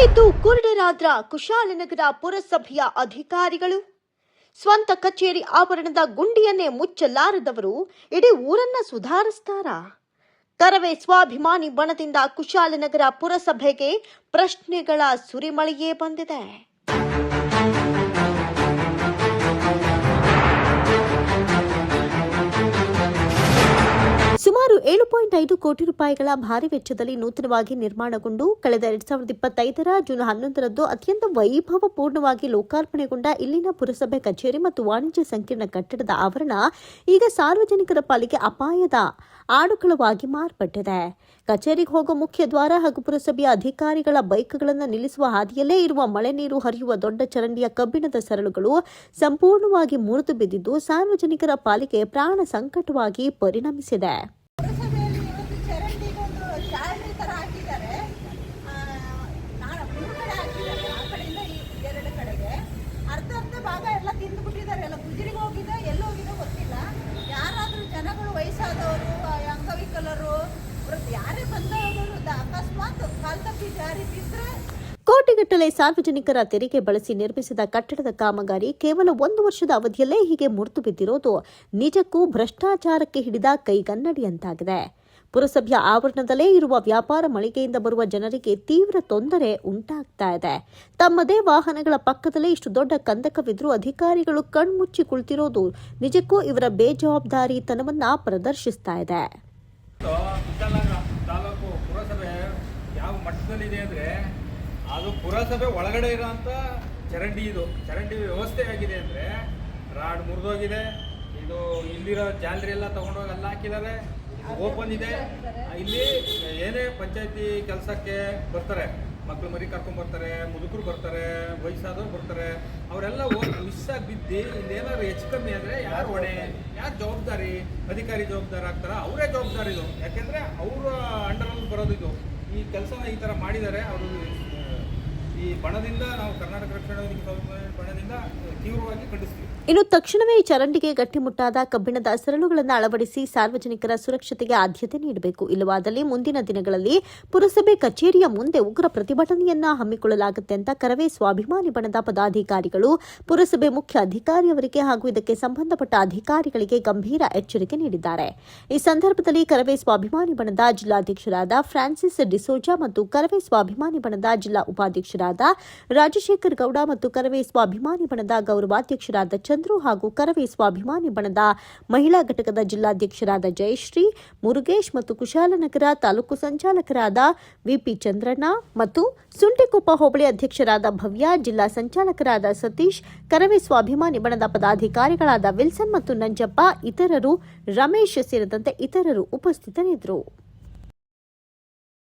ಎದ್ದು ಕುರುಡರಾದ್ರ ಕುಶಾಲನಗರ ಪುರಸಭೆಯ ಅಧಿಕಾರಿಗಳು. ಸ್ವಂತ ಕಚೇರಿ ಆವರಣದ ಗುಂಡಿಯನ್ನೇ ಮುಚ್ಚಲಾರದವರು ಇಡೀ ಊರನ್ನ ಸುಧಾರಿಸ್ತಾರ? ಕರವೇ ಸ್ವಾಭಿಮಾನಿ ಬಣದಿಂದ ಕುಶಾಲನಗರ ಪುರಸಭೆಗೆ ಪ್ರಶ್ನೆಗಳ ಸುರಿಮಳೆಯೇ ಬಂದಿದೆ. ಸುಮಾರು 7.5 ಕೋಟಿ ರೂಪಾಯಿಗಳ ಭಾರಿ ವೆಚ್ಚದಲ್ಲಿ ನೂತನವಾಗಿ ನಿರ್ಮಾಣಗೊಂಡು ಕಳೆದ 2025ರ ಜೂನ್ 11ರಂದು ಅತ್ಯಂತ ವೈಭವಪೂರ್ಣವಾಗಿ ಲೋಕಾರ್ಪಣೆಗೊಂಡ ಇಲ್ಲಿನ ಪುರಸಭೆ ಕಚೇರಿ ಮತ್ತು ವಾಣಿಜ್ಯ ಸಂಕೀರ್ಣ ಕಟ್ಟಡದ ಆವರಣ ಈಗ ಸಾರ್ವಜನಿಕರ ಪಾಲಿಗೆ ಅಪಾಯದ ಆಡುಕಳವಾಗಿ ಮಾರ್ಪಟ್ಟಿದೆ. ಕಚೇರಿಗೆ ಹೋಗುವ ಮುಖ್ಯ ದ್ವಾರ ಹಾಗೂ ಪುರಸಭೆಯ ಅಧಿಕಾರಿಗಳ ಬೈಕ್ಗಳನ್ನು ನಿಲ್ಲಿಸುವ ಹಾದಿಯಲ್ಲೇ ಇರುವ ಮಳೆ ನೀರು ಹರಿಯುವ ದೊಡ್ಡ ಚರಂಡಿಯ ಕಬ್ಬಿಣದ ಸರಳುಗಳು ಸಂಪೂರ್ಣವಾಗಿ ಮುರಿದು ಬಿದ್ದಿದ್ದು ಸಾರ್ವಜನಿಕರ ಪಾಲಿಗೆ ಪ್ರಾಣ ಸಂಕಟವಾಗಿ ಪರಿಣಮಿಸಿದೆ. ಜನಗಳು ವಯಸ್ಸಾದವರು, ಅಂಗವಿಕಲರು, ಯಾರೇ ಬಂದವರು ಅಕಸ್ಮಾತ್ ಕಾಲ್ ತಪ್ಪಿ ಜಾರಿ ಬಿದ್ದರೆ ಕೋಟಿಗಟ್ಟಲೆ ಸಾರ್ವಜನಿಕರ ತೆರಿಗೆ ಬಳಸಿ ನಿರ್ಮಿಸಿದ ಕಟ್ಟಡದ ಕಾಮಗಾರಿ ಕೇವಲ 1 ವರ್ಷದ ಅವಧಿಯಲ್ಲೇ ಹೀಗೆ ಮುರಿದು ಬಿದ್ದಿರೋದು ನಿಜಕ್ಕೂ ಭ್ರಷ್ಟಾಚಾರಕ್ಕೆ ಹಿಡಿದ ಕೈಗನ್ನಡಿಯಂತಾಗಿದೆ. ಪುರಸಭೆಯ ಆವರಣದಲ್ಲೇ ಇರುವ ವ್ಯಾಪಾರ ಮಳಿಗೆಯಿಂದ ಬರುವ ಜನರಿಗೆ ತೀವ್ರ ತೊಂದರೆ ಉಂಟಾಗ್ತಾ ಇದೆ. ತಮ್ಮದೇ ವಾಹನಗಳ ಪಕ್ಕದಲ್ಲೇ ಇಷ್ಟು ದೊಡ್ಡ ಕಂದಕವಿದ್ರೂ ಅಧಿಕಾರಿಗಳು ಕಣ್ಮುಚ್ಚಿ ಕುಳಿತಿರೋದು ನಿಜಕ್ಕೂ ಇವರ ಬೇಜವಾಬ್ದಾರಿತನವನ್ನ ಪ್ರದರ್ಶಿಸ್ತಾ ಇದೆ. ತಾಲೂಕು ಪುರಸಭೆ ಯಾವ ಮಟ್ಟದಲ್ಲಿದೆ ಅಂದ್ರೆ ಅದು ಪುರಸಭೆ ಒಳಗಡೆ ಇರೋಂಥ ಚರಂಡಿ ವ್ಯವಸ್ಥೆ ಆಗಿದೆ ಅಂದ್ರೆ ರಾಡ್ ಮುರಿದೋಗಿದೆ. ಇದು ಇಲ್ಲಿರೋ ಜಾಲರಿ ಎಲ್ಲ ತಗೊಂಡೋಗಿ ಎಲ್ಲ ಹಾಕಿದ್ದಾರೆ. ಓಪನ್ ಇದೆ. ಇಲ್ಲಿ ಏನೇ ಪಂಚಾಯತಿ ಕೆಲಸಕ್ಕೆ ಬರ್ತಾರೆ, ಮಕ್ಕಳು ಮರಿ ಕರ್ಕೊಂಡ್ ಬರ್ತಾರೆ, ಮುದುಕರು ಬರ್ತಾರೆ, ವಯಸ್ಸಾದವ್ರು ಬರ್ತಾರೆ, ಅವರೆಲ್ಲ ಮಿಸ್ ಆಗಿ ಬಿದ್ದು ಇಲ್ಲೇನಾದ್ರು ಹೆಚ್ಚು ಕಮ್ಮಿ ಅಂದರೆ ಯಾರು ಹೊಣೆ, ಯಾರು ಜವಾಬ್ದಾರಿ? ಅಧಿಕಾರಿ ಜವಾಬ್ದಾರಿ ಆಗ್ತಾರ? ಅವರೇ ಜವಾಬ್ದಾರಿ ಇದು. ಯಾಕೆಂದರೆ ಅವರ ಅಂಡರಲ್ಲಿ ಬರೋದು ಇದು. ಈ ಕೆಲಸನ ಈ ಥರ ಮಾಡಿದ್ದಾರೆ. ಅವರು ಈ ಬಣದಿಂದ ನಾವು ಕರ್ನಾಟಕ ರಕ್ಷಣಾ ವೇದಿಕೆ ಬಣದಿಂದ ತೀವ್ರವಾಗಿ ಖಂಡಿಸ್ತೀವಿ. ಇನ್ನು ತಕ್ಷಣವೇ ಈ ಚರಂಡಿಗೆ ಗಟ್ಟಿಮುಟ್ಟಾದ ಕಬ್ಬಿಣದ ಸರಳುಗಳನ್ನು ಅಳವಡಿಸಿ ಸಾರ್ವಜನಿಕರ ಸುರಕ್ಷತೆಗೆ ಆದ್ಯತೆ ನೀಡಬೇಕು. ಇಲ್ಲವಾದಲ್ಲಿ ಮುಂದಿನ ದಿನಗಳಲ್ಲಿ ಪುರಸಭೆ ಕಚೇರಿಯ ಮುಂದೆ ಉಗ್ರ ಪ್ರತಿಭಟನೆಯನ್ನ ಹಮ್ಮಿಕೊಳ್ಳಲಾಗುತ್ತೆ ಅಂತ ಕರವೇ ಸ್ವಾಭಿಮಾನಿ ಬಣದ ಪದಾಧಿಕಾರಿಗಳು ಪುರಸಭೆ ಮುಖ್ಯ ಅಧಿಕಾರಿಯವರಿಗೆ ಹಾಗೂ ಇದಕ್ಕೆ ಸಂಬಂಧಪಟ್ಟ ಅಧಿಕಾರಿಗಳಿಗೆ ಗಂಭೀರ ಎಚ್ಚರಿಕೆ ನೀಡಿದ್ದಾರೆ. ಈ ಸಂದರ್ಭದಲ್ಲಿ ಕರವೇ ಸ್ವಾಭಿಮಾನಿ ಬಣದ ಜಿಲ್ಲಾಧ್ಯಕ್ಷರಾದ ಫ್ರಾನ್ಸಿಸ್ ಡಿಸೋಜಾ ಮತ್ತು ಕರವೇ ಸ್ವಾಭಿಮಾನಿ ಬಣದ ಜಿಲ್ಲಾ ಉಪಾಧ್ಯಕ್ಷರಾದ ರಾಜಶೇಖರ್ ಗೌಡ ಮತ್ತು ಕರವೇ ಸ್ವಾಭಿಮಾನಿ ಬಣದ ಗೌರವಾಧ್ಯಕ್ಷರಾದ ಚಂದ್ರು ಹಾಗೂ ಕರವೇ ಸ್ವಾಭಿಮಾನಿ ಬಣದ ಮಹಿಳಾ ಘಟಕದ ಜಿಲ್ಲಾಧ್ಯಕ್ಷರಾದ ಜಯಶ್ರೀ, ಮುರುಗೇಶ್ ಮತ್ತು ಕುಶಾಲನಗರ ತಾಲೂಕು ಸಂಚಾಲಕರಾದ ವಿಪಿ ಚಂದ್ರಣ್ಣ ಮತ್ತು ಸುಂಟಿಕೊಪ್ಪ ಹೋಬಳಿ ಅಧ್ಯಕ್ಷರಾದ ಭವ್ಯ, ಜಿಲ್ಲಾ ಸಂಚಾಲಕರಾದ ಸತೀಶ್, ಕರವೇ ಸ್ವಾಭಿಮಾನಿ ಬಣದ ಪದಾಧಿಕಾರಿಗಳಾದ ವಿಲ್ಸನ್ ಮತ್ತು ನಂಜಪ್ಪ, ಇತರರು, ರಮೇಶ್ ಸೇರಿದಂತೆ ಇತರರು ಉಪಸ್ಥಿತರಿದ್ದರು.